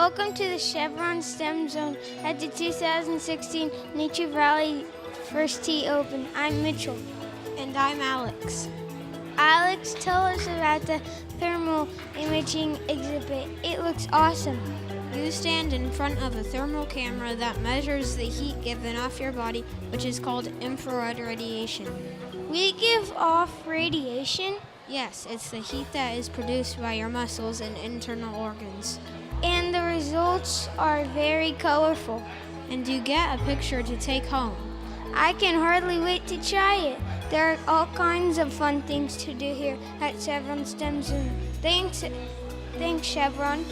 Welcome to the Chevron STEM Zone at the 2016 Nature Valley First Tee Open. I'm Mitchell. And I'm Alex. Alex, tell us about the thermal imaging exhibit. It looks awesome. You stand in front of a thermal camera that measures the heat given off your body, which is called infrared radiation. We give off radiation? Yes, it's the heat that is produced by your muscles and internal organs. And the results are very colorful. And you get a picture to take home. I can hardly wait to try it. There are all kinds of fun things to do here at Chevron STEM Zone. Thanks, Chevron.